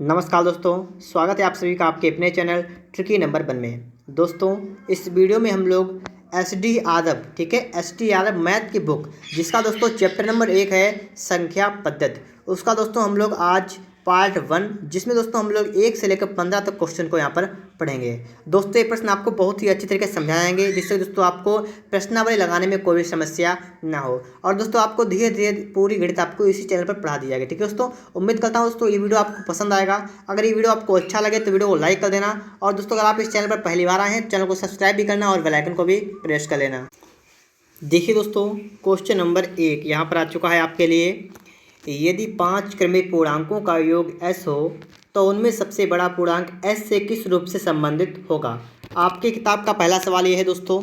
नमस्कार दोस्तों, स्वागत है आप सभी का आपके अपने चैनल ट्रिकी नंबर 1 में। दोस्तों, इस वीडियो में हम लोग एस डी यादव, ठीक है, एस डी यादव मैथ की बुक, जिसका दोस्तों चैप्टर नंबर 1 है संख्या पद्धति, उसका दोस्तों हम लोग आज पार्ट 1, जिसमें दोस्तों हम लोग 1 से लेकर 15 तक क्वेश्चन को यहाँ पर पढ़ेंगे। दोस्तों ये प्रश्न आपको बहुत ही अच्छी तरीके से समझाएंगे, जिससे दोस्तों आपको प्रश्नावली लगाने में कोई भी समस्या ना हो। और दोस्तों आपको धीरे धीरे पूरी गणित आपको इसी चैनल पर पढ़ा दी जाएगी। ठीक है दोस्तों, उम्मीद करता हूँ दोस्तों ये वीडियो आपको पसंद आएगा। अगर ये वीडियो आपको अच्छा लगे तो वीडियो को लाइक कर देना, और दोस्तों अगर आप इस चैनल पर पहली बार आए हैं चैनल को सब्सक्राइब भी करना और बेल आइकन को भी प्रेस कर लेना। देखिए दोस्तों, क्वेश्चन नंबर 1 यहाँ पर आ चुका है आपके लिए। यदि 5 क्रमिक पूर्णांकों का योग s हो तो उनमें सबसे बड़ा पूर्णांक s से किस रूप से संबंधित होगा। आपकी किताब का पहला सवाल ये है दोस्तों।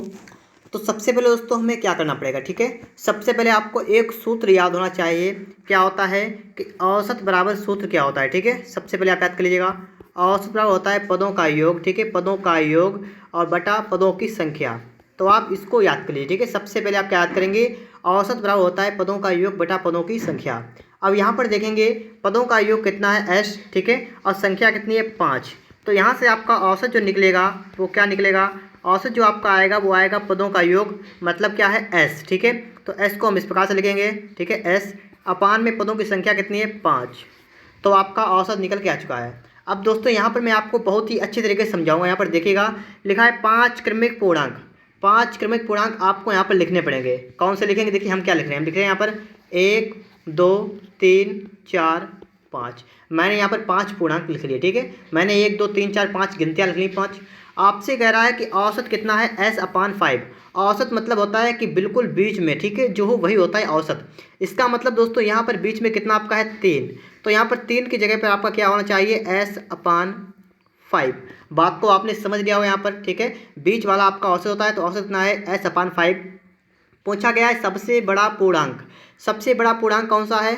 तो सबसे पहले दोस्तों हमें क्या करना पड़ेगा, ठीक है। सबसे पहले आपको एक सूत्र याद होना चाहिए। क्या होता है कि औसत बराबर सूत्र क्या होता है, ठीक है। सबसे पहले आप याद कर लीजिएगा, औसत बराबर होता है पदों का योग, ठीक है, पदों का योग और बटा पदों की संख्या। तो आप इसको याद कर लीजिए, ठीक है। सबसे पहले आप क्या याद करेंगे, औसत बराबर होता है पदों का योग बटा पदों की संख्या। अब यहाँ पर देखेंगे पदों का योग कितना है s, ठीक है, और संख्या कितनी है 5। तो यहाँ से आपका औसत जो निकलेगा वो क्या निकलेगा, औसत जो आपका आएगा वो आएगा पदों का योग, मतलब क्या है s, ठीक है। तो s को हम इस प्रकार से लिखेंगे, ठीक है, s अपान में पदों की संख्या कितनी है 5। तो आपका औसत निकल के आ चुका है। अब दोस्तों यहाँ पर मैं आपको बहुत ही अच्छी तरीके से समझाऊंगा। यहाँ पर देखिएगा लिखा है 5 क्रमिक पूर्णांक। 5 क्रमिक पूर्णांक आपको यहाँ पर लिखने पड़ेंगे। कौन से लिखेंगे, देखिए हम क्या लिख रहे हैं, हम लिख रहे हैं यहाँ पर 1 2 3 4 5। मैंने यहाँ पर 5 पूर्णांक लिख लिए, ठीक है। मैंने 1 2 3 4 5 गिनतियाँ लिख ली 5। आपसे कह रहा है कि औसत कितना है s अपान 5। औसत मतलब होता है कि बिल्कुल बीच में, ठीक है, जो हो वही होता है औसत। इसका मतलब दोस्तों यहाँ पर बीच में कितना आपका है 3। तो यहाँ पर 3 की जगह पर आपका क्या होना चाहिए, s अपान 5। बात को आपने समझ लिया हो यहाँ पर, ठीक है। बीच वाला आपका औसत होता है, तो औसत कितना है s अपान 5। पूछा गया है सबसे बड़ा पूर्णांक। सबसे बड़ा पूर्णांक कौन सा है,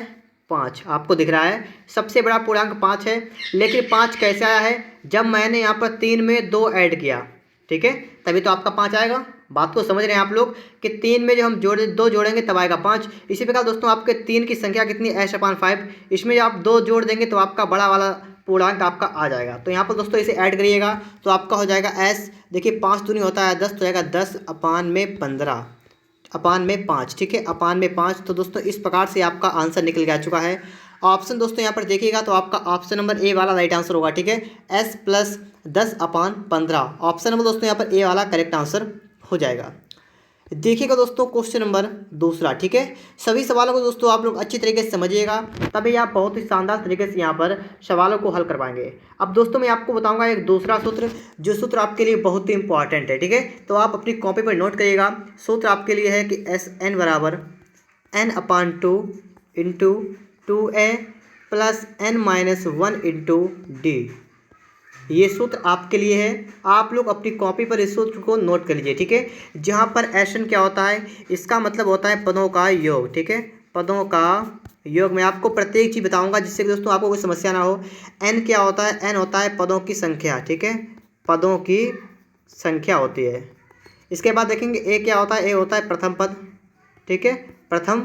5। आपको दिख रहा है सबसे बड़ा पूर्णांक 5 है। लेकिन 5 कैसे आया है, जब मैंने यहाँ पर 3 में 2 ऐड किया, ठीक है, तभी तो आपका 5 आएगा। बात को समझ रहे हैं आप लोग कि 3 में जो हम 2 जोड़ेंगे तब आएगा 5। इसी प्रकार दोस्तों आपके 3 की संख्या कितनी s अपान 5, इसमें जब आप 2 जोड़ देंगे तो आपका बड़ा वाला पूर्णांक आपका आ जाएगा। तो यहाँ पर दोस्तों इसे ऐड करिएगा तो आपका हो जाएगा s, देखिए 5 दूनी होता है 10, तो जाएगा 10 अपान में 15 अपान में 5, ठीक है, अपान में 5। तो दोस्तों इस प्रकार से आपका आंसर निकल के आ चुका है। ऑप्शन दोस्तों यहाँ पर देखिएगा तो आपका ऑप्शन नंबर ए वाला राइट आंसर होगा, ठीक है, s प्लस 10 अपान 15। ऑप्शन नंबर दोस्तों यहाँ पर ए वाला करेक्ट आंसर हो जाएगा। देखिएगा दोस्तों क्वेश्चन नंबर 2, ठीक है। सभी सवालों को दोस्तों आप लोग अच्छी तरीके से समझिएगा, तभी आप बहुत ही शानदार तरीके से यहाँ पर सवालों को हल कर पाएंगे। अब दोस्तों मैं आपको बताऊंगा एक दूसरा सूत्र, जो सूत्र आपके लिए बहुत ही इंपॉर्टेंट है, ठीक है। तो आप अपनी कॉपी पर नोट करिएगा। सूत्र आपके लिए है कि एस एन बराबर n अपान 2 into 2a plus n-1 into d. ये सूत्र आपके लिए है। आप लोग अपनी कॉपी पर इस सूत्र को नोट कर लीजिए, ठीक है। जहाँ पर एशन क्या होता है, इसका मतलब होता है पदों का योग, ठीक है, पदों का योग। मैं आपको प्रत्येक चीज़ बताऊंगा जिससे कि दोस्तों आपको कोई समस्या ना हो। एन क्या होता है, एन होता है पदों की संख्या, ठीक है, पदों की संख्या होती है। इसके बाद देखेंगे ए क्या होता है, ए होता है प्रथम पद, ठीक है, प्रथम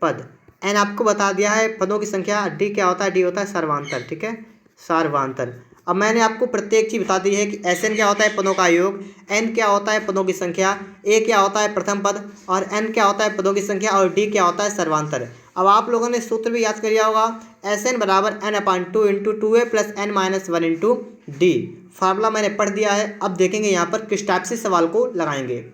पद। एन आपको बता दिया है पदों की संख्या। डी क्या होता है, डी होता है सर्वांतर, ठीक है, सर्वांतर। अब मैंने आपको प्रत्येक चीज़ बता दी है कि एस एन क्या होता है पदों का योग, एन क्या होता है पदों की संख्या, ए क्या होता है प्रथम पद, और एन क्या होता है पदों की संख्या, और डी क्या होता है सर्वांतर। अब आप लोगों ने सूत्र भी याद कर लिया होगा, एस एन बराबर एन अपान 2 into 2a plus n-1 into D. Formula मैंने पढ़ दिया है। अब देखेंगे यहाँ पर किस टाइप से सवाल को लगाएंगे।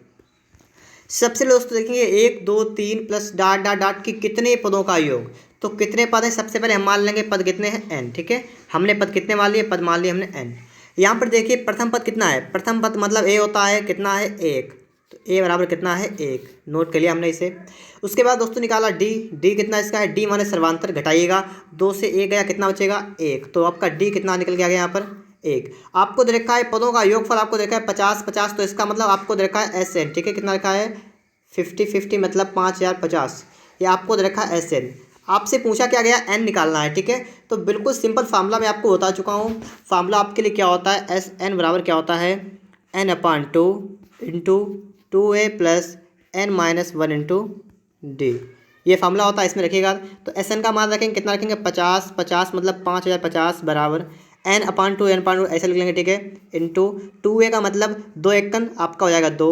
सबसे दोस्तों देखेंगे 1 2 3 प्लस डॉट डॉट डॉट की कितने पदों का योग। तो कितने पद हैं, सबसे पहले हम मान लेंगे पद कितने हैं n, ठीक है। हमने पद कितने मान लिए, पद मान लिए हमने n। यहाँ पर देखिए प्रथम पद कितना है, प्रथम पद मतलब a होता है कितना है 1, तो a बराबर कितना है 1, नोट कर लिया हमने इसे। उसके बाद दोस्तों निकाला d, d कितना इसका है, d माने सर्वांतर, घटाइएगा 2 से 1 गया कितना बचेगा 1, तो आपका d कितना निकल के आ गया यहाँ पर 1। आपको दे रखा है पदों का योगफल, आपको देखा है 50 तो इसका मतलब आपको दे रखा है एस एन, ठीक है, कितना रखा है 50 मतलब 5050। ये आपको दे रखा है एस एन। आपसे पूछा क्या गया, एन निकालना है, ठीक है। तो बिल्कुल सिंपल फार्मूला मैं आपको बता चुका हूँ। फार्मूला आपके लिए क्या होता है, एस एन बराबर क्या होता है n अपान 2 into 2a plus n-1 into d. ये फार्मूला होता है, इसमें रखिएगा। तो एस एन का मान रखेंगे कितना रखेंगे 50 मतलब 5050 बराबर n/2 ऐसे लिख लेंगे, ठीक है, इंटू 2a का मतलब 2 एकन आपका हो जाएगा 2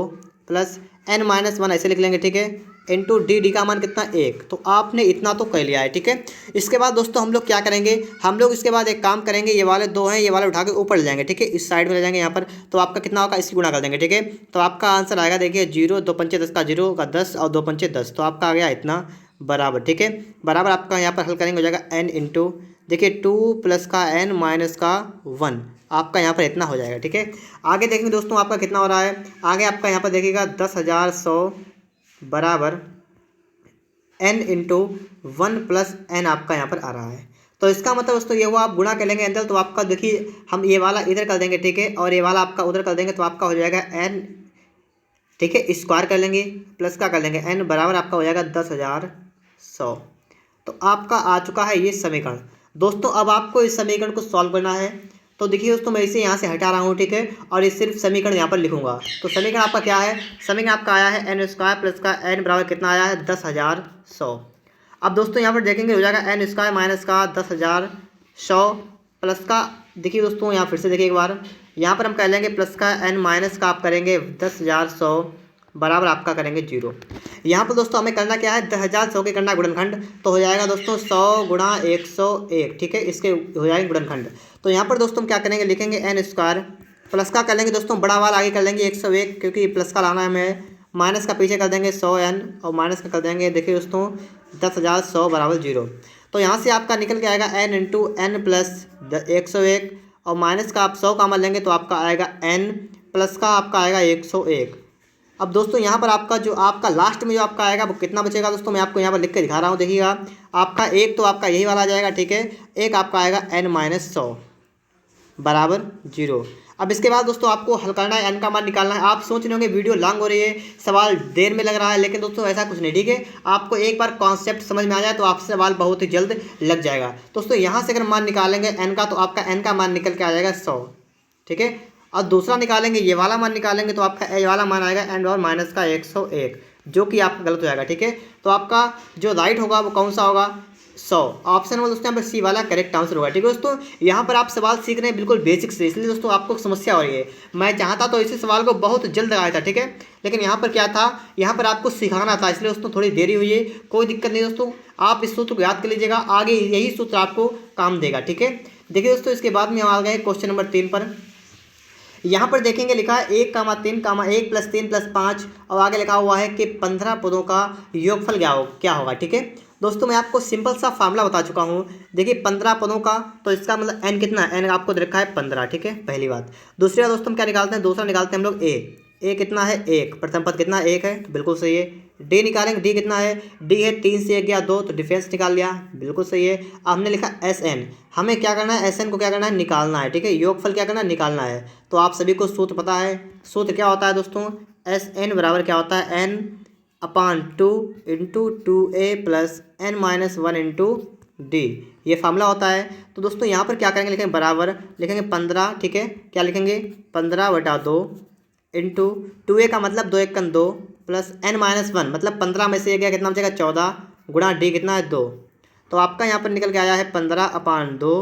प्लस n-1 ऐसे लिख लेंगे, ठीक है, इंटू डी का मान कितना 1। तो आपने इतना तो कर लिया है, ठीक है। इसके बाद दोस्तों हम लोग क्या करेंगे, हम लोग इसके बाद एक काम करेंगे, ये वाले 2 हैं, ये वाले उठा के ऊपर ले जाएंगे, ठीक है, इस साइड में ले जाएंगे यहाँ पर। तो आपका कितना होगा, इसकी गुणा कर देंगे, ठीक है। तो आपका आंसर आएगा, देखिए 0 2 पंचे 10 का 0 का 10 और 2 पंचे 10, तो आपका आ गया इतना बराबर, ठीक है। बराबर आपका यहाँ पर हल करेंगे हो जाएगा n इंटू, देखिए 2 प्लस का n माइनस का 1, आपका यहाँ पर इतना हो जाएगा, ठीक है। आगे देखेंगे दोस्तों आपका कितना हो रहा है, आगे आपका यहाँ पर देखिएगा 10,100 बराबर n इंटू 1 प्लस n आपका यहाँ पर आ रहा है। तो इसका मतलब दोस्तों ये हुआ, आप गुणा कर लेंगे अंदर, तो आपका देखिए हम ये वाला इधर कर देंगे, ठीक है, और ये वाला आपका उधर कर देंगे, तो आपका हो जाएगा n, ठीक है, स्क्वायर कर लेंगे प्लस का कर लेंगे n बराबर आपका हो जाएगा 10,100। तो आपका आ चुका है ये समीकरण दोस्तों। अब आपको इस समीकरण को सॉल्व करना है, तो देखिए दोस्तों मैं इसे यहाँ से हटा रहा हूँ, ठीक है, और ये सिर्फ समीकरण यहाँ पर लिखूंगा। तो समीकरण आपका क्या है, समीकरण आपका आया है n² प्लस का n बराबर कितना आया है 10,100। अब दोस्तों यहाँ पर देखेंगे हो जाएगा n² माइनस का 10,100 प्लस का, देखिए दोस्तों यहाँ फिर से देखिए एक बार, यहाँ पर हम कर लेंगे प्लस का n माइनस का आप करेंगे 10,100 बराबर आपका करेंगे 0। यहाँ पर दोस्तों हमें करना क्या है, 10,100 के करना गुणनखंड, तो हो जाएगा दोस्तों 100 गुणा 101, ठीक है, इसके हो जाएंगे गुणनखंड। तो यहाँ पर दोस्तों हम क्या करेंगे, लिखेंगे n² प्लस का कर लेंगे दोस्तों बड़ा वाला आगे कर लेंगे 101, क्योंकि प्लस का लाना है हमें, माइनस का पीछे कर देंगे 100n और माइनस का कर देंगे देखिए दोस्तों 10,100 बराबर 0। तो यहाँ से आपका निकल के आएगा n इंटू n प्लस 101 और माइनस का आप 100 कॉमन लेंगे तो आपका आएगा n प्लस का आपका आएगा 101। अब दोस्तों यहाँ पर आपका जो आपका लास्ट में जो आपका आएगा वो कितना बचेगा दोस्तों, मैं आपको यहाँ पर लिख के दिखा रहा हूँ, देखिएगा आपका एक तो आपका यही वाला आ जाएगा, ठीक है, एक आपका आएगा n-100 बराबर 0। अब इसके बाद दोस्तों आपको हल करना है, n का मान निकालना है। आप सोच रहे होंगे वीडियो लॉन्ग हो रही है, सवाल देर में लग रहा है, लेकिन दोस्तों ऐसा कुछ नहीं, ठीक है, आपको एक बार कॉन्सेप्ट समझ में आ जाए तो आपसे सवाल बहुत ही जल्द लग जाएगा। दोस्तों यहाँ से अगर मान निकालेंगे n का, तो आपका n का मान निकल के आ जाएगा 100, ठीक है, और दूसरा निकालेंगे ये वाला मान निकालेंगे तो आपका ये वाला मान आएगा n और माइनस का 101, जो कि आपका गलत हो जाएगा, ठीक है। तो आपका जो राइट होगा वो कौन सा होगा, 100। ऑप्शन में दोस्तों यहाँ पर सी वाला करेक्ट आंसर होगा, ठीक है दोस्तों। यहाँ पर आप सवाल सीख रहे हैं बिल्कुल बेसिक से, इसलिए दोस्तों आपको समस्या हो रही है। मैं चाहता तो इसी सवाल को बहुत जल्द लगाया था, ठीक है, लेकिन यहाँ पर क्या था, यहाँ पर आपको सिखाना था, इसलिए दोस्तों थोड़ी देरी हुई है। कोई दिक्कत नहीं दोस्तों, आप इस सूत्र को याद कर लीजिएगा, आगे यही सूत्र आपको काम देगा, ठीक है। देखिए दोस्तों इसके बाद में हम आ गए क्वेश्चन नंबर 3 पर। यहाँ पर देखेंगे लिखा है 1,3,1 + 3 + 5 और आगे लिखा हुआ है कि 15 पदों का योगफल क्या होगा, ठीक है दोस्तों। मैं आपको सिंपल सा फार्मूला बता चुका हूँ, देखिए 15 पदों का, तो इसका मतलब n कितना है, n आपको दे रखा है 15, ठीक है, पहली बात। दूसरी बात दोस्तों हम क्या निकालते हैं, दूसरा निकालते हैं हम लोग a कितना है 1, प्रथम पद कितना 1 है, बिल्कुल सही है। d निकालेंगे, d कितना है, d है 3 से 1 गया 2, तो डिफरेंस निकाल लिया, बिल्कुल सही है। अब हमने लिखा sn, हमें क्या करना है, sn को क्या करना है, निकालना है, ठीक है, योगफल क्या करना है, निकालना है। तो आप सभी को सूत्र पता है, सूत्र क्या होता है दोस्तों, sn बराबर क्या होता है, n/2 into 2a plus n-1 into d, ये फार्मूला होता है। तो दोस्तों यहाँ पर क्या करेंगे, लिखेंगे बराबर, लिखेंगे 15, ठीक है, क्या लिखेंगे 15/2 इंटू 2a का मतलब 2 × 2 प्लस n-1 मतलब 15 में से 1 गया कितना बचेगा 14 गुणा d कितना है 2। तो आपका यहाँ पर निकल के आया है 15/2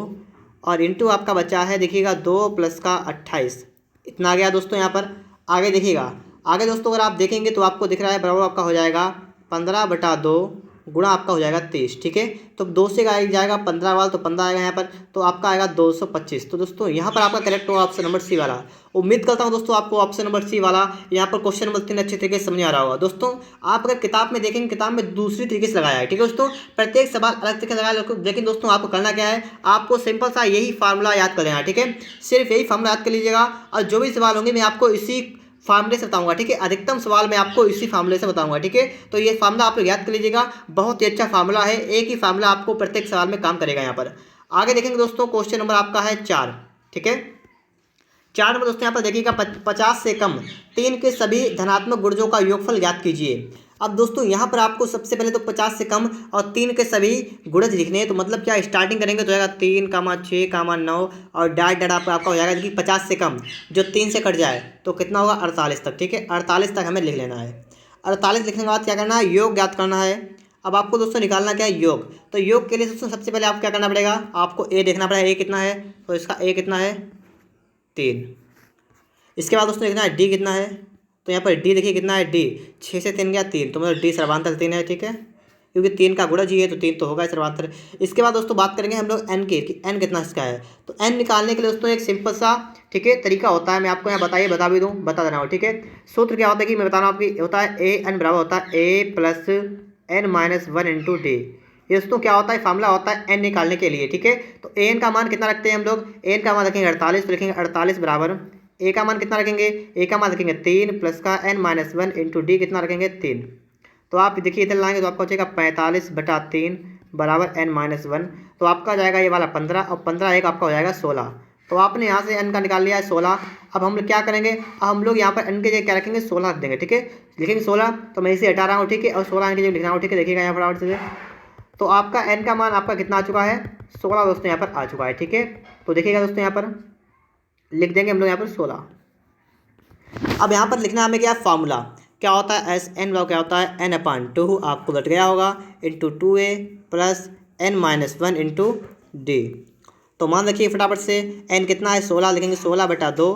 और इंटू आपका बचा है देखिएगा 2 प्लस का 28, इतना आ गया दोस्तों। यहाँ पर आगे देखिएगा, आगे दोस्तों अगर आप देखेंगे तो आपको दिख रहा है बराबर आपका हो जाएगा 15/2 गुणा आपका हो जाएगा 30, ठीक है। तो 2 से जाएगा 15 वाला, तो 15 आएगा यहाँ पर, तो आपका आएगा 225। तो दोस्तों यहाँ पर आपका करेक्ट होगा ऑप्शन नंबर सी वाला। उम्मीद करता हूँ दोस्तों आपको ऑप्शन नंबर सी वाला यहाँ पर क्वेश्चन नंबर 3 अच्छे तरीके से समझ आ रहा होगा। दोस्तों आप अगर किताब में देखेंगे, किताब में दूसरी तरीके से लगाया है, ठीक है दोस्तों, प्रत्येक सवाल अलग तरीके से लगाया, लेकिन दोस्तों आपको करना क्या है, आपको सिंपल सा यही फार्मूला याद कर लेना है, ठीक है, सिर्फ यही फार्मूला याद कर लीजिएगा। और जो भी सवाल होंगे मैं आपको इसी फार्मूले से बताऊंगा, ठीक है, अधिकतम सवाल मैं आपको इसी फार्मूले से बताऊंगा, ठीक है। तो ये फार्मूला आप लोग याद कर लीजिएगा, बहुत ही अच्छा फार्मूला है, एक ही फार्मूला आपको प्रत्येक सवाल में काम करेगा। यहाँ पर आगे देखेंगे दोस्तों क्वेश्चन नंबर आपका है 4, ठीक है, 4 नंबर दोस्तों यहाँ पर देखिएगा 50 से कम 3 के सभी धनात्मक गुणजों का योगफल ज्ञात कीजिए। अब दोस्तों यहाँ पर आपको सबसे पहले तो 50 से कम और 3 के सभी गुणज लिखने हैं। तो मतलब क्या स्टार्टिंग करेंगे तो जाएगा 3, 6, 9 और डाट आपका हो जाएगा कि 50 से कम जो 3 से कट जाए तो कितना होगा 48 तक, ठीक है, 48 तक हमें लिख लेना है। 48 लिखने के बाद क्या करना है, योग ज्ञात करना है। अब आपको दोस्तों निकालना क्या है, योग। तो योग के लिए दोस्तों सबसे पहले आपको क्या करना पड़ेगा, आपको ए देखना पड़ेगा, ए कितना है, तो इसका ए कितना है 3। इसके बाद दोस्तों देखना है डी कितना है, तो यहाँ पर डी देखिए कितना है, डी 6 से 3 गया 3, तो मतलब डी सर्वांतर 3 है, ठीक है, क्योंकि 3 का गुणज ही है तो 3 तो होगा सर्वांतर। इसके बाद दोस्तों बात करेंगे हम लोग एन की, कि एन कितना इसका है। तो एन निकालने के लिए दोस्तों एक सिंपल सा, ठीक है, तरीका होता है, मैं आपको यहाँ बता भी दूँ, बता दे रहा हूँ, ठीक है। सूत्र क्या होता है कि मैं बता रहा हूँ आपकी, होता है ए एन बराबर होता है a plus n minus 1 into d. ये दोस्तों क्या होता है, फार्मूला होता है एन निकालने के लिए, ठीक है। तो ए एन का मान कितना रखते हैं हम लोग, ए एन का मान रखेंगे 48, तो लिखेंगे 48 बराबर ए का मान कितना रखेंगे, ए का मान रखेंगे 3 प्लस का एन माइनस 1 इंटू डी कितना रखेंगे 3। तो आप देखिए इधर लाएंगे तो आपका हो जाएगा 45/3 बराबर एन माइनस 1। तो आपका जाएगा ये वाला 15 और 15 एक आपका हो जाएगा 16। तो आपने यहाँ से एन का निकाल लिया है 16। अब हम लोग क्या करेंगे, अब हम लोग यहाँ पर एन के जगह क्या रखेंगे 16 रख देंगे, ठीक है, लिखेंगे 16। तो मैं इसे हटा रहा हूँ, ठीक है, और 16 एन के जगह लिख रहा हूँ, ठीक है, देखिएगा यहाँ फटाफट से। तो आपका एन का मान आपका कितना आ चुका है, 16 दोस्तों यहाँ पर आ चुका है, ठीक है। तो देखिएगा दोस्तों यहाँ पर लिख देंगे हम लोग यहाँ पर 16। अब यहाँ पर लिखना हमें क्या, फार्मूला क्या होता है, एस एन क्या होता है, एन अपान 2 आपको लट गया होगा into 2a plus n minus 1 into d. तो मान रखिए फटाफट से, एन कितना है 16, लिखेंगे 16/2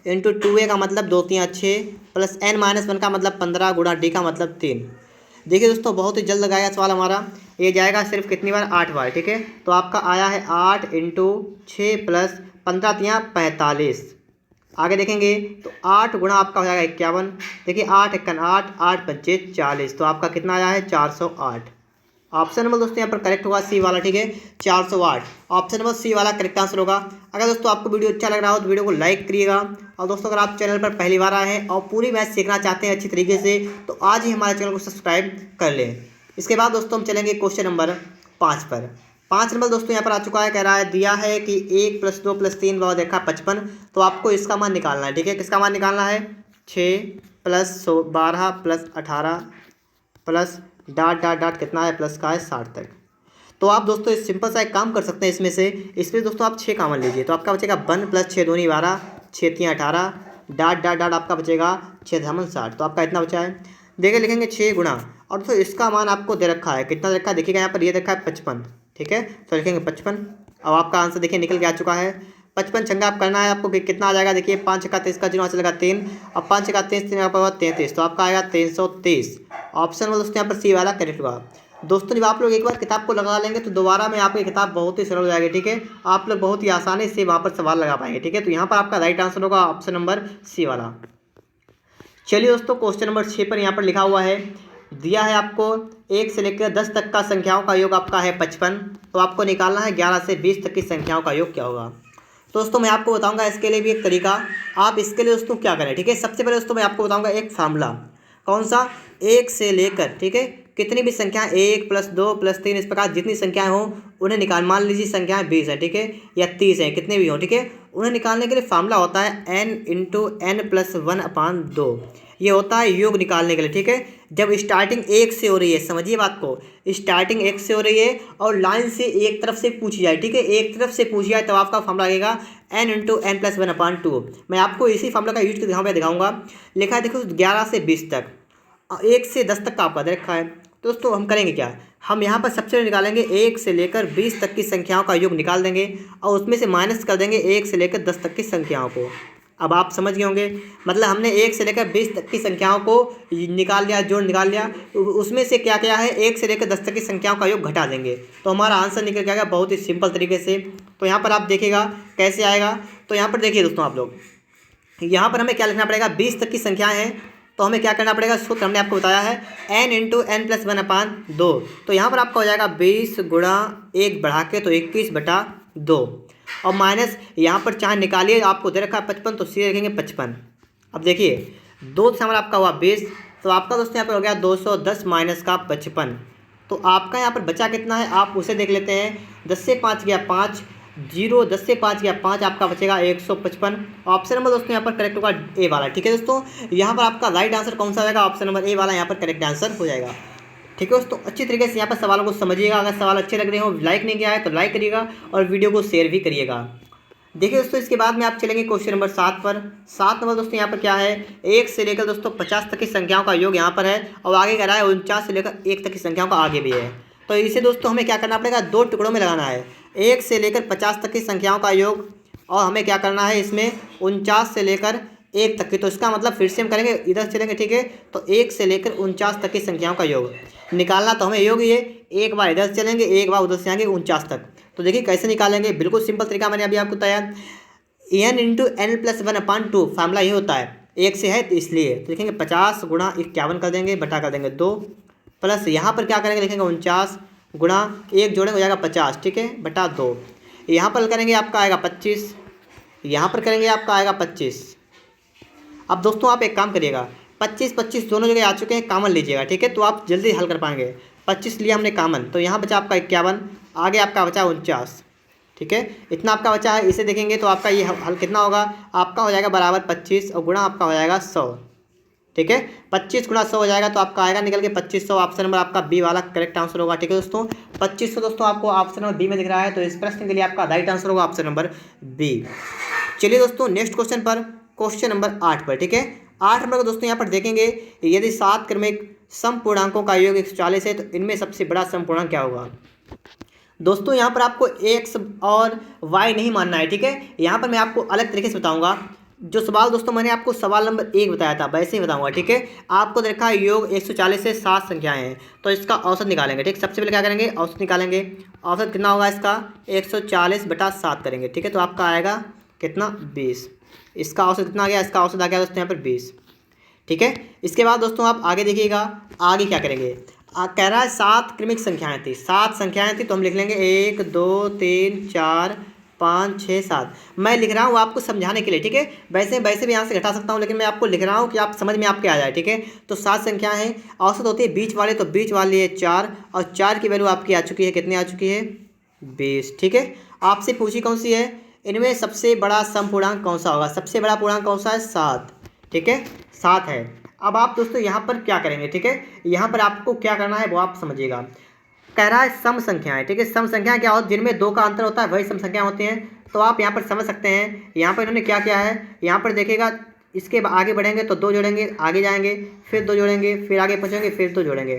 इंटू 2a का मतलब 2 3 6 प्लस एन माइनस 1 का मतलब 15 गुणा डी का मतलब 3। देखिए दोस्तों बहुत ही जल्द लगाएगा सवाल हमारा, ये जाएगा सिर्फ कितनी बार, 8 बार, ठीक है। तो आपका आया है 8 इंटू 6 प्लस 15 3 45। आगे देखेंगे तो 8 गुणा आपका हो जाएगा 51। देखिए 8 1 8 8 5 40। तो आपका कितना आया है 408। ऑप्शन नंबर दोस्तों यहाँ पर करेक्ट होगा सी वाला, ठीक है, 408 ऑप्शन नंबर सी वाला करेक्ट आंसर होगा। अगर दोस्तों आपको वीडियो अच्छा लग रहा हो तो वीडियो को लाइक करिएगा, और दोस्तों अगर आप चैनल पर पहली बार आए हैं और पूरी मैथ सीखना चाहते हैं अच्छी तरीके से तो आज ही हमारे चैनल को सब्सक्राइब कर लें। इसके बाद दोस्तों हम चलेंगे क्वेश्चन नंबर 5 पर। 5 नंबर दोस्तों यहाँ पर आ चुका है, कह रहा है दिया है कि 1 + 2 + 3 व देखा 55। तो आपको इसका मान निकालना है, ठीक है, किसका मान निकालना है, 6 + 12 + 18 प्लस डाट डाट डाट कितना है, प्लस का है 60 तक। तो आप दोस्तों इस सिंपल सा एक काम कर सकते हैं इसमें दोस्तों आप 6 कॉमन लीजिए, तो आपका बचेगा 1 + 6 दूनी 12 6 3 18 डाट डाट डाट आपका बचेगा 6 धामन 60। तो आपका इतना बचा है, देखिए लिखेंगे 6 गुणा, और दोस्तों इसका मान आपको दे रखा है, कितना दे रखा है, देखिएगा यहाँ पर ये देखा है 55, ठीक है। तो लिखेंगे 55। अब आपका आंसर देखिए निकल के आ चुका है 55 छंगा आप करना है आपको कि कितना आ जाएगा, देखिए 5 × 23 का 0 चलेगा 3, और 5 × 3 3 आपका 33। तो आपका आएगा 323। ऑप्शन में दोस्तों यहाँ पर सी वाला करेक्ट हुआ। दोस्तों जब आप लोग एक बार किताब को लगा लेंगे तो दोबारा में आपकी किताब बहुत ही सरल हो जाएगी, ठीक है, आप लोग बहुत ही आसानी से वहाँ पर सवाल लगा पाएंगे, ठीक है। तो यहाँ पर आपका राइट आंसर होगा ऑप्शन नंबर सी वाला। चलिए दोस्तों क्वेश्चन नंबर 6 पर यहाँ पर लिखा हुआ है, दिया है आपको 1 से लेकर 10 तक का संख्याओं का योग आपका है 55। तो आपको निकालना है 11 से 20 तक की संख्याओं का योग क्या होगा। दोस्तों मैं आपको बताऊंगा इसके लिए भी एक तरीका, आप इसके लिए दोस्तों क्या करें, ठीक है। सबसे पहले दोस्तों मैं आपको बताऊंगा एक फार्मूला, कौन सा, 1 से लेकर, ठीक है, कितनी भी संख्या 1 + 2 + 3 इस प्रकार जितनी संख्याएं हों उन्हें निकाल, मान लीजिए संख्याएं 20 है, ठीक है, या 30 है, कितने भी हों, ठीक है, उन्हें निकालने के लिए फार्मूला होता है n × n + 1/2। ये होता है योग निकालने के लिए, ठीक है। जब स्टार्टिंग 1 से हो रही है, समझिए बात को, स्टार्टिंग 1 से हो रही है और लाइन से एक तरफ से पूछी जाए, ठीक है, एक तरफ से पूछी जाए तब आपका फार्मूला लगेगा n × n + 1/2। मैं आपको इसी फार्मूला का यूज करके यहाँ पे दिखाऊंगा। लिखा है देखो 11 से 20 तक, 1 से 10 तक का आपका दे रखा है। दोस्तों हम करेंगे क्या, हम यहाँ पर सबसे पहले निकालेंगे 1 से लेकर 20 तक की संख्याओं का योग निकाल देंगे और उसमें से माइनस कर देंगे 1 से लेकर 10 तक की संख्याओं को। अब आप समझ गए होंगे, मतलब हमने 1 से लेकर 20 तक की संख्याओं को निकाल लिया, जोड़ निकाल लिया, उसमें से क्या किया है 1 से लेकर 10 तक की संख्याओं का योग घटा देंगे, तो हमारा आंसर निकल के आएगा बहुत ही सिंपल तरीके से। तो यहाँ पर आप देखिएगा कैसे आएगा। तो यहाँ पर देखिए दोस्तों आप लोग, यहाँ पर हमें क्या लिखना पड़ेगा, 20 तक की संख्याएँ हैं तो हमें क्या करना पड़ेगा, सूत्र हमने आपको बताया है n × n + 1/2। तो यहाँ पर आपका हो जाएगा 20 गुणा 1 बढ़ा के तो 21/2, और माइनस यहाँ पर चाहे निकालिए, आपको दे रखा है 55 तो सीधे रखेंगे 55। अब देखिए 2 से हमारा आपका हुआ 20, तो आपका दोस्तों यहाँ पर हो गया 210 माइनस का 55। तो आपका यहाँ पर बचा कितना है आप उसे देख लेते हैं, 10 से 5 गया 5, 0 10 से 5 गया 5, आपका बचेगा 155। ऑप्शन नंबर दोस्तों यहाँ पर करेक्ट होगा ए वाला, ठीक है दोस्तों। यहाँ पर आपका राइट आंसर कौन सा आएगा, ऑप्शन नंबर ए वाला यहाँ पर करेक्ट आंसर हो जाएगा, ठीक है दोस्तों। अच्छी तरीके से यहाँ पर सवालों को समझिएगा, अगर सवाल अच्छे लग रहे हो, लाइक नहीं किया है तो लाइक करिएगा और वीडियो को शेयर भी करिएगा। देखिए दोस्तों, इसके बाद में आप चलेंगे क्वेश्चन नंबर 7 पर। 7 नंबर दोस्तों यहाँ पर क्या है, 1 से लेकर दोस्तों 50 तक की संख्याओं का योग यहाँ पर है, और आगे कह रहा है 49 से लेकर 1 तक की संख्याओं का आगे भी है। तो इसे दोस्तों हमें क्या करना पड़ेगा, 2 टुकड़ों में लगाना है। 1 से लेकर 50 तक की संख्याओं का योग, और हमें क्या करना है इसमें 49 से लेकर 1 तक की। तो इसका मतलब फिर से हम करेंगे, इधर चलेंगे, ठीक है। तो 1 से लेकर 49 तक की संख्याओं का योग निकालना। तो हमें योग ये एक बार इधर से चलेंगे, एक बार उधर से आएंगे 49 तक। तो देखिए कैसे निकालेंगे, बिल्कुल सिंपल तरीका मैंने अभी आपको बताया। n into n plus 1/2 formula ये होता है, 1 से है तो इसलिए। तो लिखेंगे 50 गुणा 51 कर देंगे, बटा कर देंगे 2, प्लस यहाँ पर क्या करेंगे, लिखेंगे 49 गुणा 1 जोड़ेंगे हो जाएगा 50, ठीक है, बटा 2। यहाँ पर करेंगे आपका आएगा 25, यहाँ पर करेंगे आपका आएगा 25। अब दोस्तों आप एक काम करिएगा, 25 दोनों जगह आ चुके हैं, कॉमन लीजिएगा, ठीक है, तो आप जल्दी हल कर पाएंगे। 25 लिया हमने कॉमन, तो यहाँ बचा आपका 51, आगे आपका बचा 49, ठीक है, इतना आपका बचा है। इसे देखेंगे तो आपका ये हल कितना होगा, आपका हो जाएगा बराबर 25 और गुणा आपका हो जाएगा 100, ठीक है। 25 गुणा 100 हो जाएगा, तो आपका आएगा निकल के 2500। ऑप्शन नंबर आपका बी वाला करेक्ट आंसर होगा, ठीक है दोस्तों। 2500 दोस्तों आपको ऑप्शन नंबर बी में दिख रहा है, तो इस प्रश्न के लिए आपका राइट आंसर होगा ऑप्शन नंबर बी। चलिए दोस्तों नेक्स्ट क्वेश्चन पर, क्वेश्चन नंबर 8 पर, ठीक है। 8 नंबर को दोस्तों यहाँ पर देखेंगे, यदि 7 क्रमिक सम पूर्णांकों का योग 140 है, तो इनमें सबसे बड़ा सम पूर्णांक क्या होगा। दोस्तों यहाँ पर आपको x और y नहीं मानना है, ठीक है। यहाँ पर मैं आपको अलग तरीके से बताऊंगा। जो सवाल दोस्तों मैंने आपको सवाल नंबर 1 बताया था, वैसे ही बताऊंगा, ठीक है। आपको देखा है योग 140 से 7 संख्याएं हैं, तो इसका औसत निकालेंगे, ठीक। सबसे पहले क्या करेंगे, औसत निकालेंगे। औसत कितना होगा इसका, 140/7 करेंगे, ठीक है। तो आपका आएगा कितना, 20। इसका औसत कितना आ गया, इसका औसत आ गया दोस्तों यहाँ पर 20, ठीक है। इसके बाद दोस्तों आप आगे देखिएगा, आगे क्या करेंगे। कह रहा है 7 क्रमिक संख्याएं थी, 7 संख्याएं थी, तो हम लिख लेंगे 1 2 3 4 5 6 7। मैं लिख रहा हूँ आपको समझाने के लिए, ठीक है। वैसे वैसे भी यहाँ से घटा सकता हूँ, लेकिन मैं आपको लिख रहा हूँ कि आप समझ में आपके आ जाए, ठीक है। तो 7 संख्याएं हैं, औसत होती है बीच वाले, तो बीच वाली है 4, और 4 की वैल्यू आपकी आ चुकी है, कितनी आ चुकी है, 20, ठीक है। आपसे पूछी कौन सी है, इनमें सबसे बड़ा सम पूर्णांक कौन सा होगा। सबसे बड़ा पूर्णांक कौन सा है, 7, ठीक है, 7 है। अब आप दोस्तों यहाँ पर क्या करेंगे, ठीक है, यहाँ पर आपको क्या करना है वो आप समझिएगा। कह रहा है सम संख्याएं, ठीक है। सम संख्याएं क्या होती है, जिनमें 2 का अंतर होता है वही सम संख्याएं होती हैं। तो आप यहाँ पर समझ सकते हैं, यहाँ पर इन्होंने क्या किया है, यहाँ पर देखिएगा, इसके आगे बढ़ेंगे तो 2 जोड़ेंगे, आगे जाएंगे फिर 2 जोड़ेंगे, फिर आगे पहुँचेंगे फिर 2 जोड़ेंगे।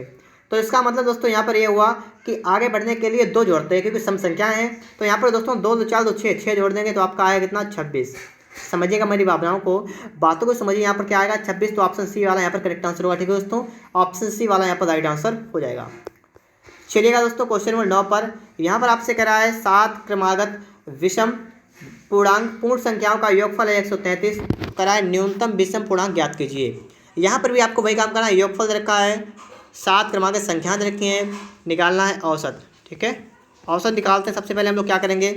तो इसका मतलब दोस्तों यहाँ पर ये हुआ कि आगे बढ़ने के लिए 2 जोड़ते हैं, क्योंकि सम संख्याएं हैं। तो यहाँ पर दोस्तों 2 2 4 2 6 जोड़ देंगे, तो आपका आएगा कितना, 26। समझिएगा मेरी भावनाओं को, बातों को समझिए। यहाँ पर क्या आएगा, 26। तो ऑप्शन सी वाला यहाँ पर करेक्ट आंसर होगा, ठीक है दोस्तों। ऑप्शन सी वाला यहाँ पर राइट आंसर हो जाएगा। चलिएगा दोस्तों क्वेश्चन नंबर 9 पर। यहाँ पर आपसे कह रहा है 7 क्रमागत विषम पूर्णांक पूर्ण संख्याओं का योगफल है 133, कह रहा है न्यूनतम विषम पूर्णांक ज्ञात कीजिए। यहाँ पर भी आपको वही काम करना है, योगफल दे रखा है, 7 क्रमागत संख्याएं दे रखी हैं, निकालना है औसत, ठीक है। औसत निकालते हैं, सबसे पहले हम लोग क्या करेंगे,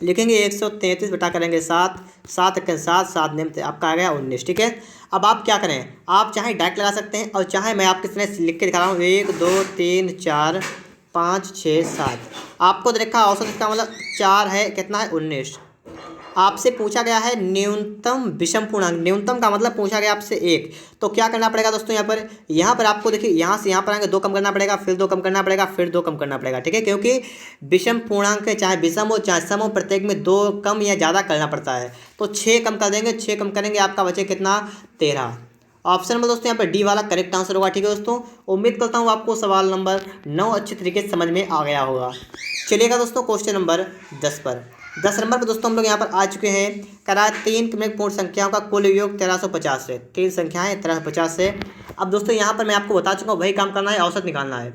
लिखेंगे 133 बटा करेंगे 7, 7 1 7 7 नियम आपका आ गया 19, ठीक है। अब आप क्या करें, आप चाहे डायरेक्ट लगा सकते हैं, और चाहे मैं आपके सामने लिख के दिखा रहा हूँ, 1 2 3 4 5 6 7। आपको देखा औसत, इसका मतलब 4 है, कितना है, 19। आपसे पूछा गया है न्यूनतम विषम पूर्णांक, न्यूनतम का मतलब पूछा गया आपसे 1। तो क्या करना पड़ेगा दोस्तों, यहाँ पर आपको देखिए, यहाँ से यहाँ पर आएंगे 2 कम करना पड़ेगा, फिर 2 कम करना पड़ेगा, फिर 2 कम करना पड़ेगा, ठीक है। क्योंकि विषम पूर्णांक है, चाहे विषम हो चाहे सम हो, प्रत्येक में 2 कम या ज़्यादा करना पड़ता है। तो 6 कम कर देंगे, 6 कम करेंगे, आपका बचे कितना, 13। ऑप्शन नंबर दोस्तों यहाँ पर डी वाला करेक्ट आंसर होगा, ठीक है दोस्तों। उम्मीद करता हूँ आपको सवाल नंबर 9 अच्छे तरीके से समझ में आ गया होगा। चलिएगा दोस्तों क्वेश्चन नंबर 10 पर। 10 नंबर पर दोस्तों हम लोग यहाँ पर आ चुके हैं। करा 3 क्रमिक पूर्ण संख्याओं का कुल योग 1350 है, 3 संख्याएं 1350 है। अब दोस्तों यहाँ पर मैं आपको बता चुका हूँ, वही काम करना है, औसत निकालना है।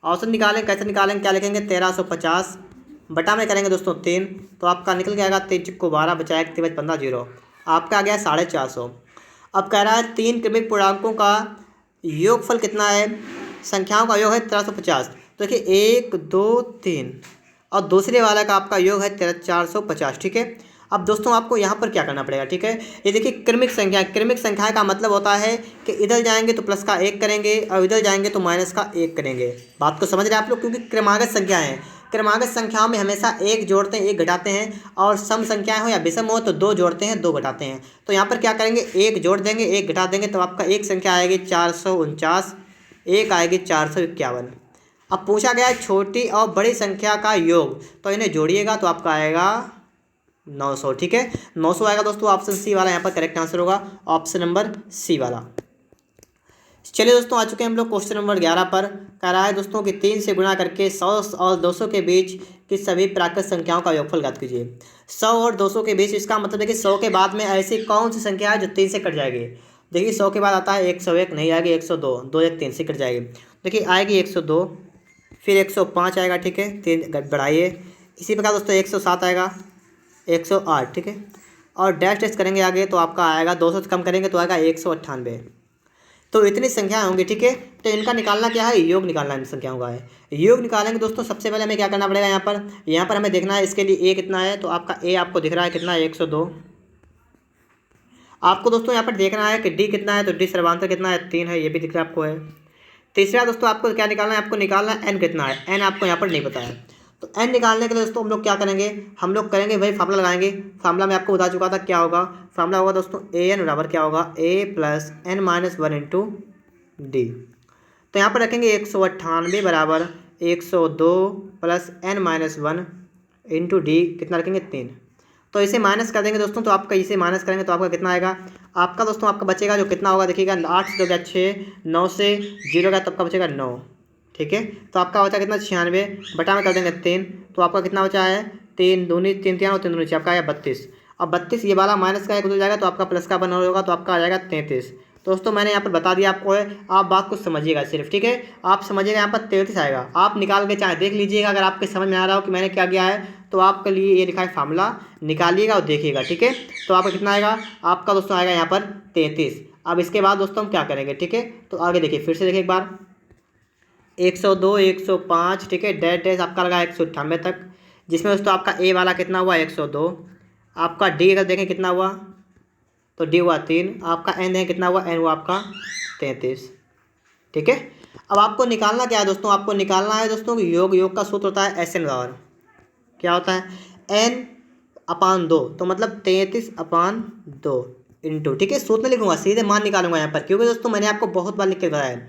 औसत निकालें, कैसे निकालेंगे, क्या लिखेंगे, 1350 बटा में करेंगे दोस्तों 3, तो आपका निकल के आएगा 3 × 12 बचा 1 3 15 0, आपका आ गया 450। अब कह रहा है 3 क्रमिक पूर्णांकों का योगफल कितना है, संख्याओं का योग है 1350। तो देखिए 1 2 3 और दूसरे वाला का आपका योग है 450, ठीक है। अब दोस्तों आपको यहाँ पर क्या करना पड़ेगा, ठीक है। ये देखिए क्रमिक संख्या, क्रमिक संख्या का मतलब होता है कि इधर जाएंगे तो प्लस का 1 करेंगे, और इधर जाएंगे तो माइनस का 1 करेंगे। बात को समझ रहे हैं आप लोग, क्योंकि क्रमागत संख्या है, क्रमागत संख्याओं में हमेशा 1 जोड़ते हैं 1 घटाते हैं, और सम संख्याएं हो या विषम हो तो 2 जोड़ते हैं 2 घटाते हैं। तो यहाँ पर क्या करेंगे, 1 जोड़ देंगे 1 घटा देंगे, तो आपका एक संख्या आएगी 449, एक आएगी 451। अब पूछा गया है छोटी और बड़ी संख्या का योग, तो इन्हें जोड़िएगा तो आपका आएगा 900। ठीक है, 900 आएगा दोस्तों, ऑप्शन सी वाला यहाँ पर करेक्ट आंसर होगा, ऑप्शन नंबर सी वाला। चलिए दोस्तों, आ चुके हैं हम लोग क्वेश्चन नंबर 11 पर। कह रहा है दोस्तों कि 3 से गुणा करके 100 और 200 के बीच की सभी प्राकृत संख्याओं का योगफल ज्ञात कीजिए। 100 और 200 के बीच, इसका मतलब देखिए 100 के बाद में ऐसी कौन सी संख्या है जो 3 से कट जाएगी। देखिए 100 के बाद आता है 101, नहीं आएगी 102, 2 1 3 से कट जाएगी। देखिए आएगी 102, फिर 105 आएगा। ठीक है, 3 बढ़ाइए। इसी प्रकार दोस्तों 107 आएगा, 108। ठीक है, और डैश टेस्ट करेंगे आगे तो आपका आएगा 200 से कम करेंगे तो आएगा 198। तो इतनी संख्याएं होंगी। ठीक है, तो इनका निकालना क्या है, योग निकालना इन संख्याओं का है। योग निकालेंगे दोस्तों, सबसे पहले हमें क्या करना पड़ेगा, यहाँ पर हमें देखना है इसके लिए ए कितना है। तो आपका ए आपको दिख रहा है कितना है, 102। आपको दोस्तों यहाँ पर देखना है कि डी कितना है, तो डी सर्वांतर कितना है, 3 है, ये भी दिख रहा है आपको है। तीसरा दोस्तों आपको क्या निकालना है, आपको निकालना है एन कितना है, एन आपको यहाँ पर नहीं पता है। तो एन निकालने के लिए दोस्तों हम लोग क्या करेंगे, हम लोग करेंगे वही फार्मूला लगाएंगे। फार्मूला मैं आपको बता चुका था क्या होगा। फार्मूला होगा दोस्तों ए एन बराबर क्या होगा, a plus n minus 1 into d. तो यहाँ पर रखेंगे 198 बराबर 102 plus n minus 1 into d, कितना रखेंगे 3। तो इसे माइनस कर देंगे दोस्तों, तो आपका इसे माइनस करेंगे तो आपका कितना आएगा, आपका दोस्तों आपका बचेगा जो कितना होगा, देखिएगा 8 से 2 गया 6, 9 से 0 गया तो आपका बचेगा 9। ठीक है, तो आपका बचा कितना 96, बटा में कर देंगे 3, तो आपका कितना बचा है 3 दूनी 3 3 और 3 दूनी 6, आपका आया 32। अब 32 ये वाला माइनस का एक हो जाएगा तो आपका प्लस का 1 होगा तो आपका आ जाएगा 33। दोस्तों मैंने यहाँ पर बता दिया आपको है, आप बात को समझिएगा सिर्फ। ठीक है, आप समझिएगा, यहाँ पर 33 आएगा। आप निकाल के चाहे देख लीजिएगा, अगर आपके समझ में आ रहा हो कि मैंने क्या किया है तो आपके लिए ये लिखा है फार्मूला, निकालिएगा और देखिएगा। ठीक है, तो आपका कितना आएगा, आपका दोस्तों आएगा यहाँ पर 33। अब इसके बाद दोस्तों हम क्या करेंगे, ठीक है, तो आगे देखिए फिर से देखिए एक बार 102 105। ठीक है, डैश डैश आपका लगा 198 तक, जिसमें दोस्तों आपका ए वाला कितना हुआ 102। आपका डी अगर देखें कितना हुआ तो डी हुआ 3, आपका एन देखें कितना हुआ, एन हुआ आपका 33। ठीक है, अब आपको निकालना क्या है दोस्तों, आपको निकालना है दोस्तों योग का सूत्र होता है एस एन बराबर क्या होता है, एन अपान 2, तो मतलब 33/2 इंटू। ठीक है, सूत्र में लिखूंगा, सीधे मान निकालूंगा यहाँ पर, क्योंकि दोस्तों मैंने आपको बहुत बार लिख के बताया है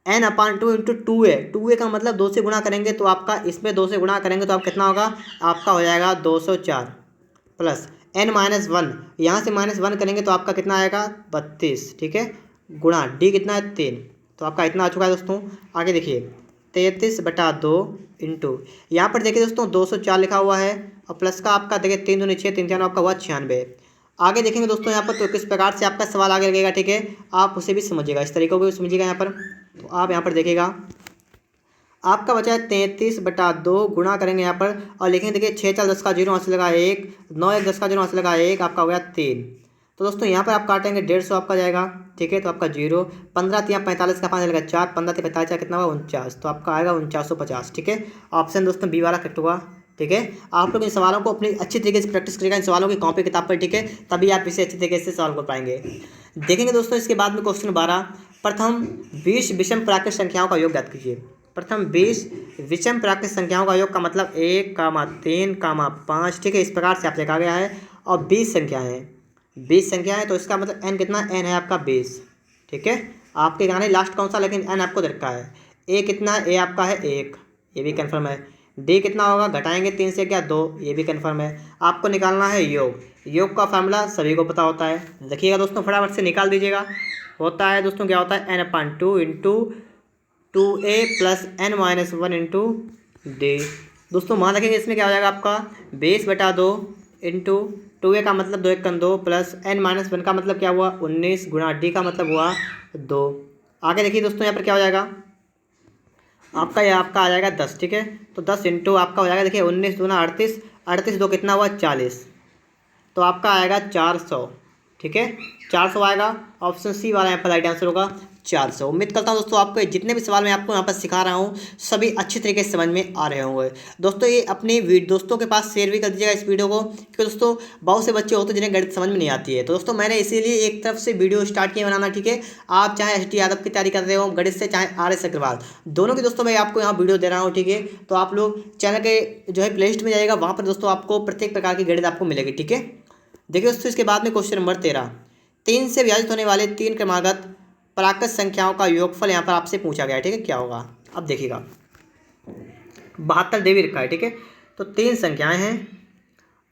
n/2 इंटू 2a। 2a का मतलब 2 से गुणा करेंगे तो आपका इसमें 2 से गुणा करेंगे तो आप कितना होगा, आपका हो जाएगा 204 प्लस n-1, यहाँ से -1 करेंगे तो आपका कितना आएगा 32। ठीक है, गुणा डी कितना है 3, तो आपका इतना आ चुका है दोस्तों। आगे देखिए 33/2 इंटू, यहाँ पर देखिए दोस्तों 204 लिखा हुआ है और प्लस का आपका देखिए 3 दूनी 6, 3 4 आपका हुआ 96। आगे देखेंगे दोस्तों यहाँ पर तो किस प्रकार से आपका सवाल आगे लगेगा। ठीक है, आप उसे भी समझिएगा, इस तरीके को भी समझिएगा यहाँ पर। तो आप यहाँ पर देखिएगा आपका बचा है 33/2, गुणा करेंगे यहाँ पर और लिखेंगे देखिए 6 4 10 का 0 वहाँ से लगा 1, 9 1 10 का 0 वहाँ से लगा 1, आपका हो गया 3। तो दोस्तों यहाँ पर आप काटेंगे 150 आपका जाएगा। ठीक है, तो आपका 0, 15 3 45 का 5 लगेगा 4, 15 3 45 कितना हुआ 49, तो आपका आएगा 4950। ठीक है, ऑप्शन दोस्तों बी वाला करेक्ट हुआ। ठीक है, आप लोग इन सवालों को अपनी अच्छी तरीके से प्रैक्टिस करिएगा, इन सवालों की कॉपी किताब पर। ठीक है, तभी आप इसे अच्छी तरीके से सॉल्व कर पाएंगे। देखेंगे दोस्तों इसके बाद में क्वेश्चन 12, प्रथम 20 विषम प्राकृत संख्याओं का योग ज्ञात कीजिए। प्रथम 20 विषम प्राकृत संख्याओं का योग का मतलब 1, 3, 5। ठीक है, इस प्रकार से आप लिखा गया है और 20 संख्याएँ हैं, 20 संख्याएँ, तो इसका मतलब n कितना, n है आपका 20। ठीक है, आपके गाने लास्ट कौन सा, लेकिन n आपको रखा है। a कितना है, a आपका है 1, ये भी कन्फर्म है। डी कितना होगा, घटाएंगे 3 से क्या 2, ये भी कन्फर्म है। आपको निकालना है योग, योग का फार्मूला सभी को पता होता है, देखिएगा दोस्तों फटाफट से निकाल दीजिएगा। होता है दोस्तों क्या होता है, n/2 into 2a plus n-1 into D. दोस्तों मान रखेंगे इसमें क्या हो जाएगा आपका 20/2 इंटू 2a का मतलब 2 1 2 प्लस n-1 का मतलब क्या हुआ 19 गुणा डी का मतलब हुआ 2। आगे देखिए दोस्तों यहाँ पर क्या हो जाएगा आपका, यह आपका आ जाएगा 10। ठीक है, तो 10 इंटू आपका हो जाएगा देखिए 19 दूना 38, 38 2 कितना हुआ 40, तो आपका आएगा 400। ठीक है, 400 आएगा, ऑप्शन सी वाला यहाँ पर राइट आंसर होगा 400। उम्मीद करता हूँ दोस्तों आपको जितने भी सवाल मैं आपको यहाँ पर सिखा रहा हूँ सभी अच्छी तरीके से समझ में आ रहे होंगे। दोस्तों ये अपने दोस्तों के पास शेयर भी कर दीजिएगा इस वीडियो को, क्योंकि दोस्तों बहुत से बच्चे होते हैं जिन्हें गणित समझ में नहीं आती है। तो दोस्तों मैंने इसीलिए एक तरफ से वीडियो स्टार्ट किया बनाना। ठीक है, आप चाहे एस टी यादव की तैयारी कर रहे हो गणित से, चाहे RS अग्रवाल, दोनों की दोस्तों मैं आपको यहाँ वीडियो दे रहा हूँ। ठीक है, तो आप लोग चैनल के जो है प्ले लिस्ट में जाइएगा, वहाँ पर दोस्तों आपको प्रत्येक प्रकार की गणित आपको मिलेगी। ठीक है, देखिए दोस्तों इसके बाद में क्वेश्चन नंबर 13, 3 से विभाजित होने वाले 3 क्रमागत प्राकृत संख्याओं का योगफल यहाँ पर आपसे पूछा गया है। ठीक है, क्या होगा अब देखिएगा 72 देवी रखा है। ठीक है, तो 3 संख्याएं हैं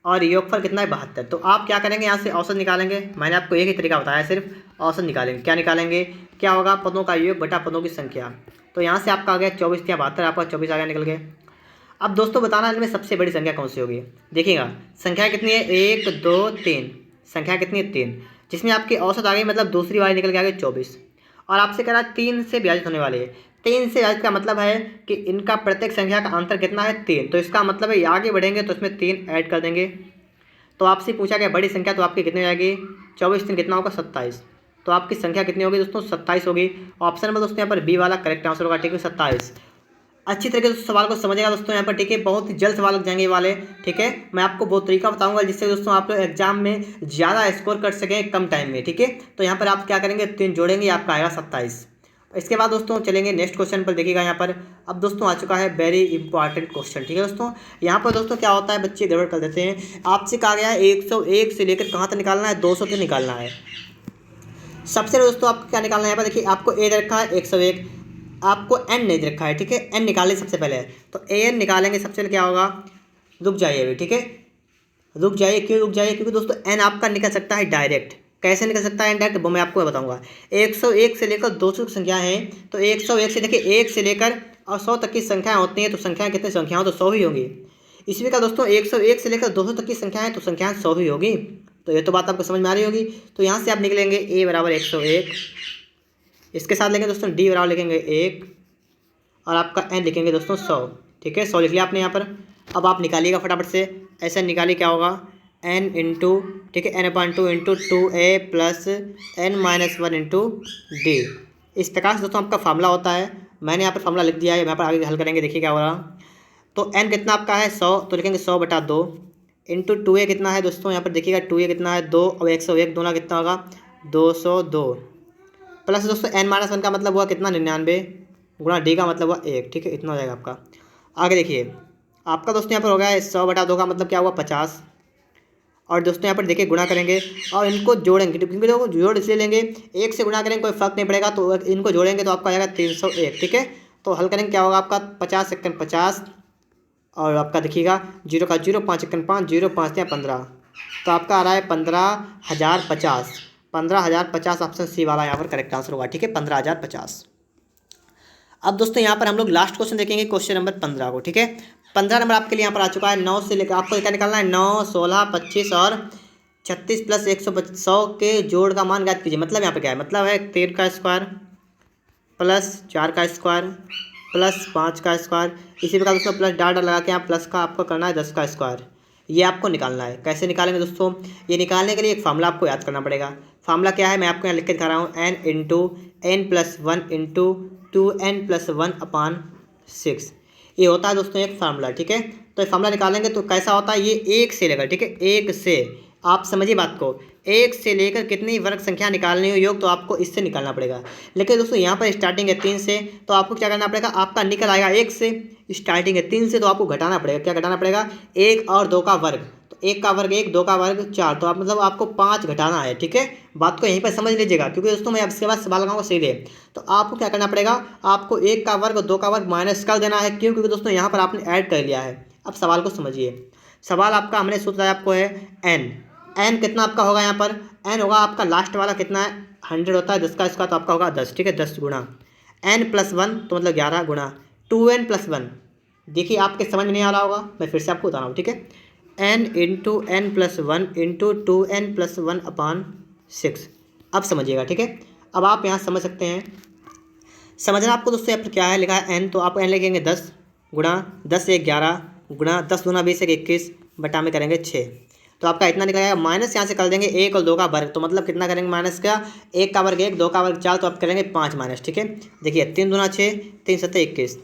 और योगफल कितना है 72। तो आप क्या करेंगे, यहाँ से औसत निकालेंगे। मैंने आपको एक ही तरीका बताया, सिर्फ औसत निकालेंगे। क्या निकालेंगे, क्या होगा, पदों का योग बटा पदों की संख्या। तो यहाँ से आपका आ गया 24 या 72, आपका 24 आ गया निकल गया। अब दोस्तों बताना इनमें सबसे बड़ी संख्या कौन सी होगी। देखिएगा संख्या कितनी है, 1 2 3, संख्या कितनी है 3, जिसमें आपकी औसत आ गई, मतलब दूसरी वाली निकल के आ गई 24। और आपसे कह रहा है 3 से विभाजित होने वाली है। 3 से विभाजित का मतलब है कि इनका प्रत्येक संख्या का अंतर कितना है 3। तो इसका मतलब है आगे बढ़ेंगे तो इसमें 3 ऐड कर देंगे। तो आपसे पूछा गया बड़ी संख्या, तो आपकी कितनी जाएगी, 24 3 कितना होगा 27। तो आपकी संख्या कितनी होगी दोस्तों, 27 होगी। ऑप्शन नंबर दोस्तों यहाँ पर बी वाला करेक्ट आंसर होगा, ठीक है 27। अच्छी तरीके से सवाल को समझेगा दोस्तों यहाँ पर, ठीक है। बहुत ही जल्द सवाल लग जाएंगे ये वाले, ठीक है। मैं आपको बहुत तरीका बताऊंगा जिससे दोस्तों आप लोग एग्जाम में ज़्यादा स्कोर कर सकें कम टाइम में, ठीक है। तो यहाँ पर आप क्या करेंगे, 3 जोड़ेंगे, आपका आएगा 27। इसके बाद दोस्तों चलेंगे नेक्स्ट क्वेश्चन पर। देखिएगा यहाँ पर अब दोस्तों आ चुका है वेरी इंपॉर्टेंट क्वेश्चन, ठीक है दोस्तों। यहाँ पर दोस्तों क्या होता है, बच्चे गड़बड़ कर देते हैं। आपसे कहा गया है 101 से लेकर कहाँ तक निकालना है, 200 तक निकालना है। सबसे पहले दोस्तों आपको क्या निकालना है, यहाँ पर देखिए आपको ए दे रखा है 101, आपको एन नहीं दे रखा है, ठीक है। एन निकालें सबसे पहले, तो ए एन निकालेंगे। सबसे पहले क्या होगा, रुक जाइए अभी, ठीक है, रुक जाइए। क्यों रुक जाइए, क्योंकि दोस्तों एन आपका निकल सकता है डायरेक्ट। कैसे निकल सकता है डायरेक्ट, वो मैं आपको बताऊंगा। 101 से लेकर 200 की संख्या है, तो 101 से देखिए 1 से लेकर और 100 तक की संख्याएँ होती हैं, तो संख्याएँ कितनी संख्याएँ तो 100 ही होंगी। इसी का दोस्तों 101 से लेकर 200 तक की संख्याएँ, तो संख्याएँ 100 ही होगी। तो ये तो बात आपको समझ में आ रही होगी। तो यहाँ से आप निकलेंगे ए बराबर 101, इसके साथ लेंगे दोस्तों डी बराबर लिखेंगे 1, और आपका एन लिखेंगे दोस्तों 100, ठीक है। 100 लिख लिया आपने यहाँ पर। अब आप निकालिएगा फटाफट से, ऐसे निकालिए क्या होगा, एन इंटू, ठीक है, n/2 into 2a plus n-1 into D. इस प्रकार से दोस्तों आपका फार्मूला होता है। मैंने यहाँ पर फार्मूला लिख दिया है, यहाँ पर आगे हल करेंगे, देखिए क्या हो रहा। तो n कितना आपका है 100, तो लिखेंगे 100/2 इंटू 2a कितना है दोस्तों, यहाँ पर देखिएगा 2a कितना है 2, और 101 दोनों कितना होगा 202, प्लस दोस्तों n-1 का मतलब हुआ कितना 99, गुणा डी का मतलब हुआ 1, ठीक है। इतना हो जाएगा आपका। आगे देखिए आपका दोस्तों यहाँ पर हो गया 100/2 का मतलब क्या हुआ 50, और दोस्तों यहाँ पर देखिए गुणा करेंगे और इनको जोड़ेंगे, क्योंकि देखो जोड़ इसलिए लेंगे, 1 से गुणा करेंगे कोई फर्क नहीं पड़ेगा, तो इनको जोड़ेंगे तो आपका आएगा 301, ठीक है। तो हल करेंगे क्या होगा आपका 50 सेकंड 50, और आपका देखिएगा 0 का 0, 5 सेकंड 5, 0 5 या 15, तो आपका आ रहा है 15,050। 15,050 ऑप्शन सी वाला यहाँ पर करेक्ट आंसर होगा, ठीक है 15,050। अब दोस्तों यहाँ पर हम लोग लास्ट क्वेश्चन देखेंगे, क्वेश्चन नंबर 15 को, ठीक है। 15 नंबर आपके लिए यहाँ पर आ चुका है। 9 से लेकर आपको क्या निकालना है, 9, 16, 25 और 36 प्लस 100 के जोड़ का मान ज्ञात कीजिए। मतलब यहाँ पर क्या है, मतलब है 13 का स्क्वायर प्लस 4 का स्क्वायर प्लस 5 का स्क्वायर। इसी प्रकार दोस्तों प्लस डाट लगा के यहाँ प्लस का आपको करना है 10 का स्क्वायर। ये आपको निकालना है। कैसे निकालेंगे दोस्तों, ये निकालने के लिए एक फार्मूला आपको याद करना पड़ेगा। फार्मूला क्या है, मैं आपको यहाँ लिख के दिखा रहा हूँ, n into n+1 into 2n+1/6। ये होता है दोस्तों एक फार्मूला, ठीक है। तो ये फार्मूला निकालेंगे तो कैसा होता है, ये 1 से लेकर, ठीक है, 1 से, आप समझिए बात को, 1 से लेकर कितनी वर्ग संख्या निकालनी हो योग, तो आपको इससे निकालना पड़ेगा। लेकिन दोस्तों यहाँ पर स्टार्टिंग है 3 से, तो आपको क्या करना पड़ेगा, आपका निकल आएगा 1 से, स्टार्टिंग है 3 से, तो आपको घटाना पड़ेगा। क्या घटाना पड़ेगा, 1 और 2 का वर्ग, तो 1 का वर्ग 1, 2 का वर्ग 4, तो आप मतलब आपको 5 घटाना है, ठीक है। बात को यहीं पर समझ लीजिएगा, क्योंकि दोस्तों मैं अब इसके बाद सवाल लगाऊंगा सीधे। तो आपको क्या करना पड़ेगा, आपको 1 का वर्ग 2 का वर्ग माइनस कर देना है। क्यों, क्योंकि दोस्तों यहाँ पर आपने ऐड कर लिया है। अब सवाल को समझिए। सवाल आपका हमने सूत्र आपको है n कितना आपका होगा, यहाँ पर n होगा आपका लास्ट वाला कितना है 100 होता है, 10 का स्क्वायर, तो आपका होगा 10, ठीक है। 10 गुणा n+1 तो मतलब 11 गुणा 2n+1। देखिए आपके समझ में नहीं आ रहा होगा, मैं फिर से आपको बता रहा हूँ, ठीक है। n into n+1 into 2n+1/6। अब समझिएगा, ठीक है। अब आप यहाँ समझ सकते हैं, समझना आपको दोस्तों यहाँ पर क्या है लिखा है n, तो आप n लिखेंगे 10 गुणा 10 से 11 गुणा 10 गुना 20 से 21 बटा में करेंगे 6, तो आपका इतना निकलेगा। माइनस यहाँ से कर देंगे 1 और 2 का वर्ग, तो मतलब कितना करेंगे माइनस का, 1 का वर्ग 1, 2 का वर्ग 4, तो आप करेंगे 5 माइनस, ठीक है। देखिए 3 दूना 6, 3 7 21,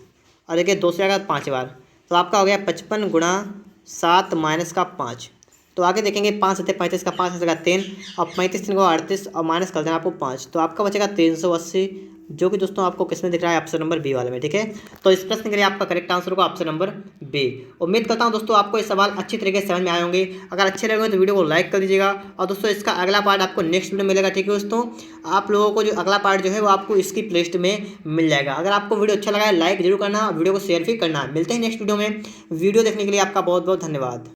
और देखिए 2 से आएगा 5 बार, तो आपका हो गया 55 गुणा 7 माइनस का 5। तो आगे देखेंगे 5 7 35 का 5 बचेगा 3, और 35 3 को 38 और माइनस कर देना आपको 5, तो आपका बचेगा 380, जो कि दोस्तों आपको किसमें दिख रहा है, ऑप्शन नंबर बी वाले में, ठीक है। तो इस प्रश्न के लिए आपका करेक्ट आंसर होगा ऑप्शन नंबर बी। उम्मीद करता हूं दोस्तों आपको ये सवाल अच्छी तरीके से समझ में आए होंगे। अगर अच्छे लगे तो वीडियो को लाइक कर दीजिएगा, और दोस्तों इसका अगला पार्ट आपको नेक्स्ट वीडियो मिलेगा, ठीक है दोस्तों। आप लोगों को जो अगला पार्ट जो है वो आपको इसकी प्लेलिस्ट में मिल जाएगा। अगर आपको वीडियो अच्छा लगा है लाइक जरूर करना, वीडियो को शेयर भी करना। मिलते हैं नेक्स्ट वीडियो में। वीडियो देखने के लिए आपका बहुत बहुत धन्यवाद।